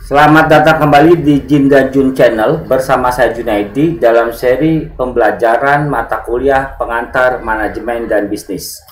Selamat datang kembali di Jin dan Jun Channel bersama saya Junaidi dalam seri pembelajaran mata kuliah pengantar manajemen dan bisnis.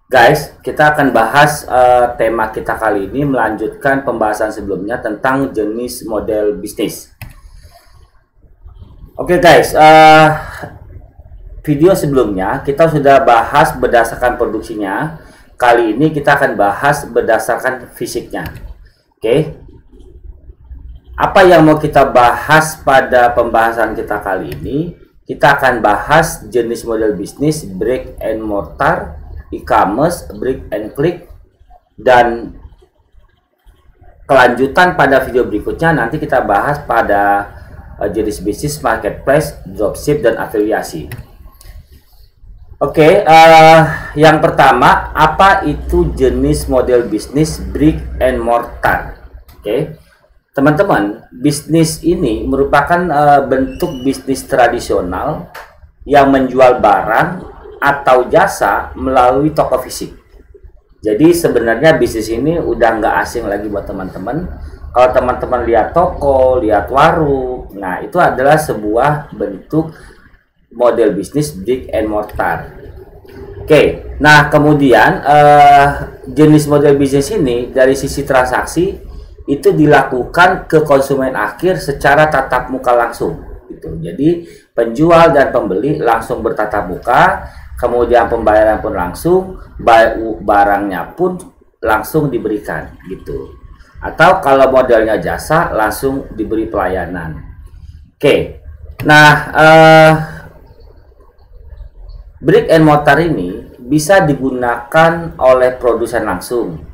Guys, kita akan bahas tema kita kali ini melanjutkan pembahasan sebelumnya tentang jenis model bisnis. Oke guys, video sebelumnya kita sudah bahas berdasarkan produksinya. Kali ini kita akan bahas berdasarkan fisiknya. Oke. Apa yang mau kita bahas pada pembahasan kita kali ini? Kita akan bahas jenis model bisnis brick and mortar, e-commerce, brick and click, dan kelanjutan pada video berikutnya nanti kita bahas pada jenis bisnis marketplace, dropship, dan afiliasi. Oke, yang pertama, apa itu jenis model bisnis brick and mortar? Oke. Teman-teman, bisnis ini merupakan bentuk bisnis tradisional yang menjual barang atau jasa melalui toko fisik. Jadi sebenarnya bisnis ini udah nggak asing lagi buat teman-teman. Kalau teman-teman lihat toko, lihat warung, nah itu adalah sebuah bentuk model bisnis brick and mortar. Oke, nah kemudian jenis model bisnis ini dari sisi transaksi itu dilakukan ke konsumen akhir secara tatap muka langsung gitu. Jadi penjual dan pembeli langsung bertatap muka, kemudian pembayaran pun langsung, barangnya pun langsung diberikan gitu. Atau kalau modelnya jasa langsung diberi pelayanan. Oke. Nah, brick and mortar ini bisa digunakan oleh produsen langsung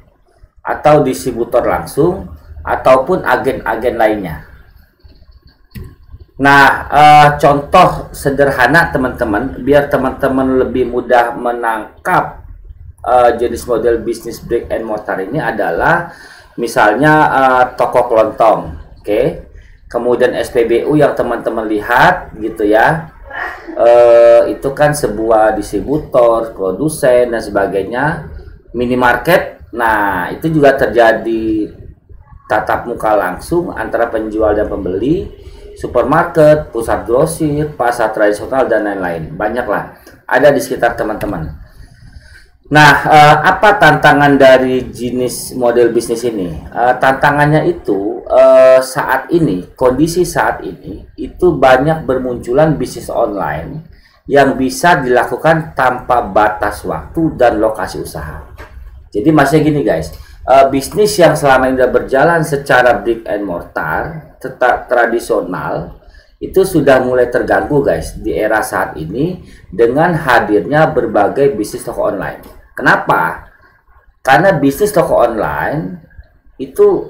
atau distributor langsung ataupun agen-agen lainnya. Nah, contoh sederhana teman-teman, biar teman-teman lebih mudah menangkap jenis model bisnis brick and mortar ini adalah misalnya toko kelontong, oke? Kemudian SPBU yang teman-teman lihat gitu ya, itu kan sebuah distributor, produsen dan sebagainya. Minimarket, nah itu juga terjadi tatap muka langsung antara penjual dan pembeli, supermarket, pusat grosir, pasar tradisional, dan lain-lain. Banyaklah ada di sekitar teman-teman. Nah, apa tantangan dari jenis model bisnis ini? Tantangannya itu saat ini, kondisi saat ini, itu banyak bermunculan bisnis online yang bisa dilakukan tanpa batas waktu dan lokasi usaha. Jadi maksudnya gini guys, bisnis yang selama ini sudah berjalan secara brick and mortar, tetap tradisional, itu sudah mulai terganggu guys di era saat ini dengan hadirnya berbagai bisnis toko online. Kenapa? Karena bisnis toko online itu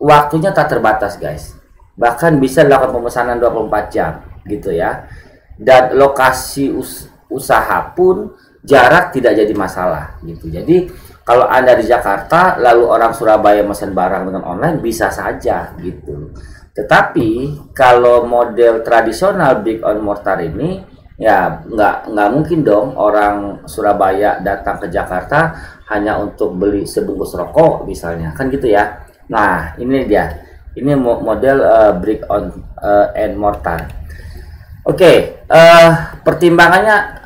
waktunya tak terbatas guys. Bahkan bisa dilakukan pemesanan 24 jam gitu ya. Dan lokasi usaha pun jarak tidak jadi masalah gitu. Jadi kalau Anda di Jakarta lalu orang Surabaya pesan barang dengan online bisa saja gitu. Tetapi kalau model tradisional brick and mortar ini ya nggak mungkin dong orang Surabaya datang ke Jakarta hanya untuk beli sebungkus rokok misalnya, kan gitu ya. Nah ini dia, ini model brick and mortar. Oke, pertimbangannya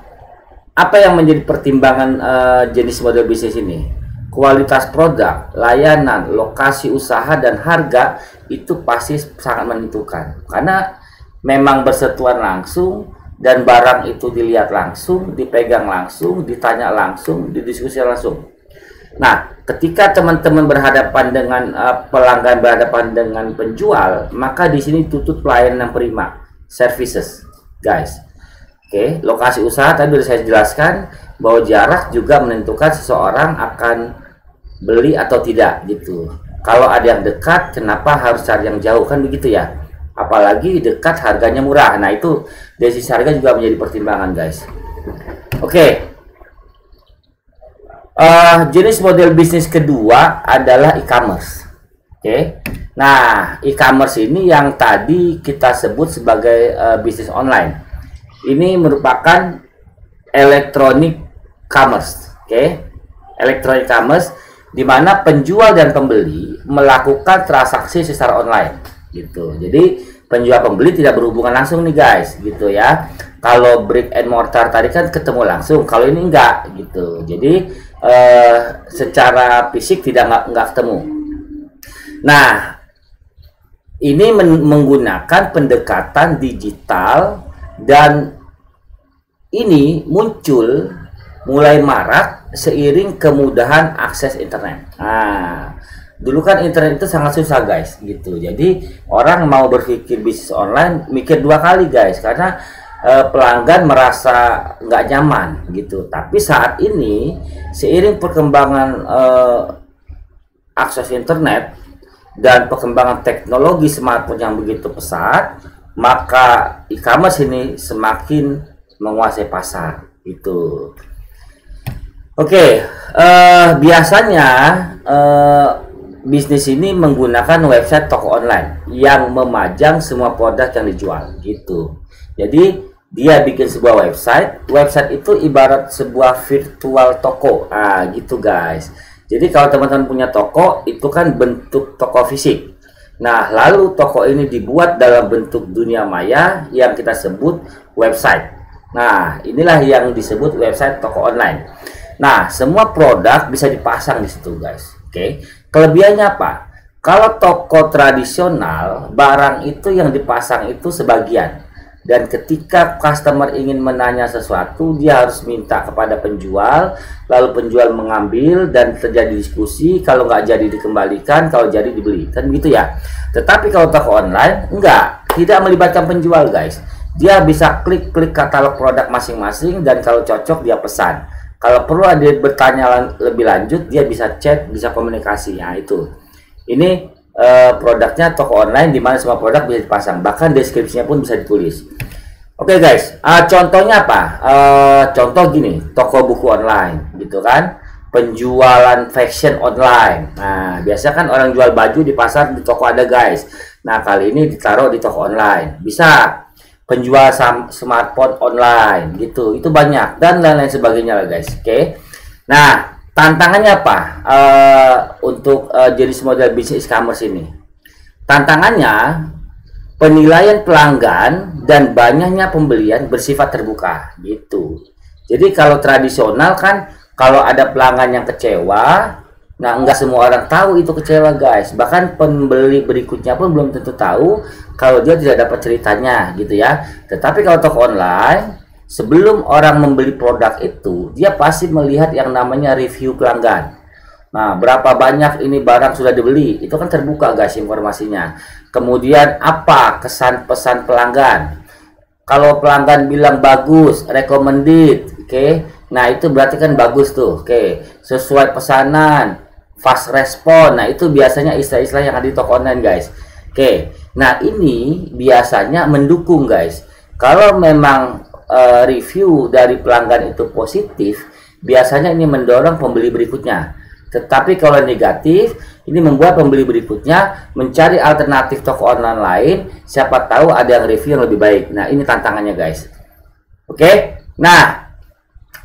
apa yang menjadi pertimbangan jenis model bisnis ini? Kualitas produk, layanan, lokasi usaha, dan harga itu pasti sangat menentukan. Karena memang bersentuhan langsung dan barang itu dilihat langsung, dipegang langsung, ditanya langsung, didiskusi langsung. Nah, ketika teman-teman berhadapan dengan pelanggan, berhadapan dengan penjual, maka di sini tutut pelayanan prima, services, guys. Oke, lokasi usaha tadi sudah saya jelaskan bahwa jarak juga menentukan seseorang akan beli atau tidak gitu. Kalau ada yang dekat, kenapa harus cari yang jauh, kan begitu ya? Apalagi dekat harganya murah. Nah itu dari sisi harga juga menjadi pertimbangan guys. Oke, jenis model bisnis kedua adalah e-commerce. Oke, nah e-commerce ini yang tadi kita sebut sebagai bisnis online. Ini merupakan electronic commerce, oke? Electronic commerce di mana penjual dan pembeli melakukan transaksi secara online gitu. Jadi penjual pembeli tidak berhubungan langsung nih guys gitu ya. Kalau brick and mortar tadi kan ketemu langsung, kalau ini enggak gitu. Jadi secara fisik enggak ketemu. Nah, ini menggunakan pendekatan digital, dan ini muncul mulai marak seiring kemudahan akses internet. Nah, dulu kan internet itu sangat susah guys gitu. Jadi orang mau berpikir bisnis online mikir dua kali guys, karena pelanggan merasa nggak nyaman gitu. Tapi saat ini seiring perkembangan akses internet dan perkembangan teknologi smartphone yang begitu pesat, maka e-commerce ini semakin menguasai pasar itu. Oke, biasanya bisnis ini menggunakan website toko online yang memajang semua produk yang dijual gitu. Jadi dia bikin sebuah website itu ibarat sebuah virtual toko, gitu guys. Jadi kalau teman-teman punya toko, itu kan bentuk toko fisik. Nah, lalu toko ini dibuat dalam bentuk dunia maya yang kita sebut website. Nah, inilah yang disebut website toko online. Nah, semua produk bisa dipasang di situ, guys. Oke. Kelebihannya apa? Kalau toko tradisional, barang itu yang dipasang itu sebagian. Dan ketika customer ingin menanya sesuatu, dia harus minta kepada penjual, lalu penjual mengambil dan terjadi diskusi. Kalau nggak jadi dikembalikan, kalau jadi dibeli. Kan begitu ya. Tetapi kalau toko online, tidak melibatkan penjual, guys. Dia bisa klik katalog produk masing-masing, dan kalau cocok dia pesan. Kalau perlu ada bertanya lebih lanjut, dia bisa chat, bisa komunikasi. Nah, itu. Ini produknya toko online di mana semua produk bisa dipasang. Bahkan deskripsinya pun bisa ditulis. Oke guys, contohnya apa? Contoh gini, toko buku online gitu kan. Penjualan fashion online. Nah, biasa kan orang jual baju di pasar, di toko ada guys. Nah, kali ini ditaruh di toko online. Bisa. Penjual smartphone online gitu, itu banyak, dan lain-lain sebagainya lah guys. Oke. Nah, tantangannya apa untuk jenis model bisnis e-commerce ini? Tantangannya penilaian pelanggan dan banyaknya pembelian bersifat terbuka gitu. Jadi kalau tradisional kan, kalau ada pelanggan yang kecewa, nah nggak semua orang tahu itu kecewa guys. Bahkan pembeli berikutnya pun belum tentu tahu kalau dia tidak dapat ceritanya gitu ya. Tetapi kalau toko online, sebelum orang membeli produk itu, dia pasti melihat yang namanya review pelanggan. Nah, berapa banyak ini barang sudah dibeli, itu kan terbuka guys informasinya. Kemudian apa kesan pesan pelanggan? Kalau pelanggan bilang bagus, recommended, oke. Nah, itu berarti kan bagus tuh, oke. Sesuai pesanan, fast respon. Nah, itu biasanya istilah-istilah yang ada di toko online guys. Oke. Nah, ini biasanya mendukung guys. Kalau memang review dari pelanggan itu positif, biasanya ini mendorong pembeli berikutnya. Tetapi kalau negatif, ini membuat pembeli berikutnya mencari alternatif toko online lain. Siapa tahu ada yang review yang lebih baik. Nah, ini tantangannya guys. Oke. Nah,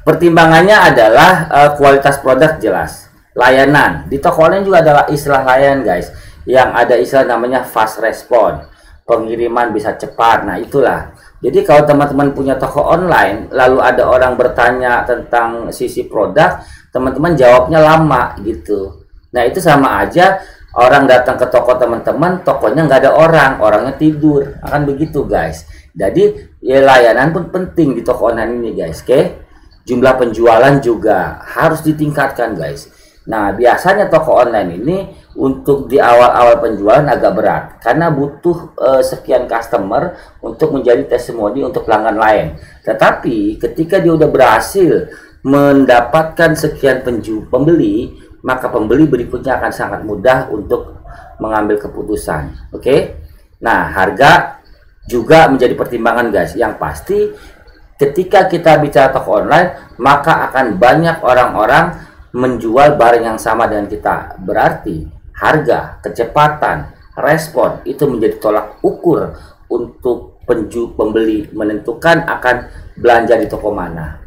pertimbangannya adalah kualitas produk jelas. Layanan. Di toko online juga ada istilah layanan guys. Yang ada istilah namanya fast respon. Pengiriman bisa cepat. Nah, itulah. Jadi kalau teman-teman punya toko online, lalu ada orang bertanya tentang sisi produk, teman-teman jawabnya lama gitu. Nah, itu sama aja orang datang ke toko teman-teman, tokonya nggak ada orang, orangnya tidur. Akan begitu guys. Jadi ya layanan pun penting di toko online ini guys. Oke. Jumlah penjualan juga harus ditingkatkan guys. Nah, biasanya toko online ini untuk di awal-awal penjualan agak berat karena butuh sekian customer untuk menjadi testimoni untuk pelanggan lain. Tetapi ketika dia udah berhasil mendapatkan sekian pembeli, maka pembeli berikutnya akan sangat mudah untuk mengambil keputusan. Oke. Nah, harga juga menjadi pertimbangan guys. Yang pasti ketika kita bicara toko online, maka akan banyak orang-orang menjual barang yang sama dengan kita. Berarti harga, kecepatan, respon itu menjadi tolak ukur untuk pembeli menentukan akan belanja di toko mana.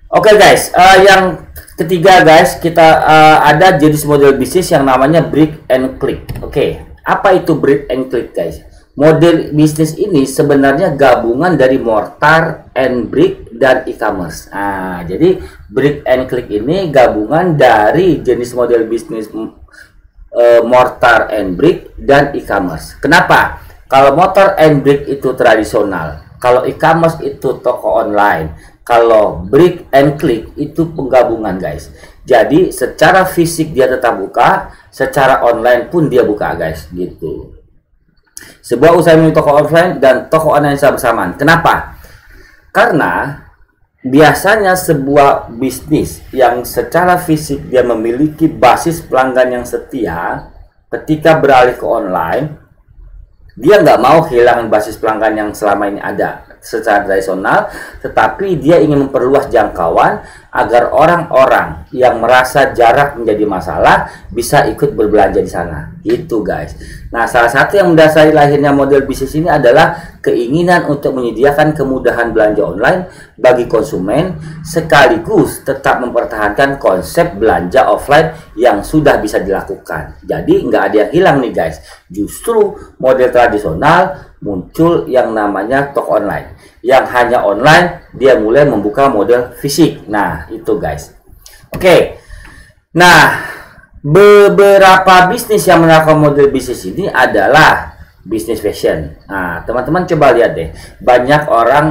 Oke guys, yang Ketiga guys, kita ada jenis model bisnis yang namanya brick and click. Oke, apa itu brick and click guys? Model bisnis ini sebenarnya gabungan dari mortar and brick dan e-commerce. Nah, jadi brick and click ini gabungan dari jenis model bisnis mortar and brick dan e-commerce. Kenapa? Kalau mortar and brick itu tradisional, kalau e-commerce itu toko online. Kalau brick and click itu penggabungan guys. Jadi secara fisik dia tetap buka, secara online pun dia buka guys, gitu. Sebuah usaha memiliki toko offline dan toko online secara bersamaan. Kenapa? Karena biasanya sebuah bisnis yang secara fisik dia memiliki basis pelanggan yang setia, ketika beralih ke online, dia nggak mau kehilangan basis pelanggan yang selama ini ada secara tradisional, tetapi dia ingin memperluas jangkauan agar orang-orang yang merasa jarak menjadi masalah bisa ikut berbelanja di sana. Itu guys. Nah, salah satu yang mendasari lahirnya model bisnis ini adalah keinginan untuk menyediakan kemudahan belanja online bagi konsumen sekaligus tetap mempertahankan konsep belanja offline yang sudah bisa dilakukan. Jadi nggak ada yang hilang nih guys. Justru model tradisional muncul yang namanya toko online, yang hanya online dia mulai membuka model fisik. Nah itu guys. Oke. Nah, beberapa bisnis yang menerapkan model bisnis ini adalah bisnis fashion. Nah teman-teman coba lihat deh, banyak orang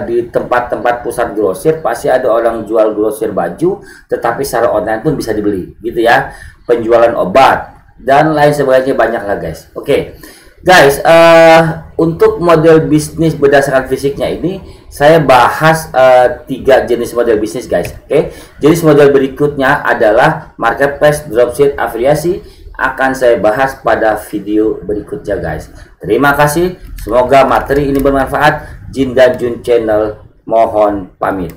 di tempat-tempat pusat grosir pasti ada orang jual grosir baju, tetapi secara online pun bisa dibeli gitu ya. Penjualan obat dan lain sebagainya banyak lah guys. Oke. Guys, untuk model bisnis berdasarkan fisiknya ini saya bahas 3 jenis model bisnis guys. Oke, jenis model berikutnya adalah marketplace, dropship, afiliasi. Akan saya bahas pada video berikutnya guys. Terima kasih, semoga materi ini bermanfaat. Jin dan Jun Channel mohon pamit.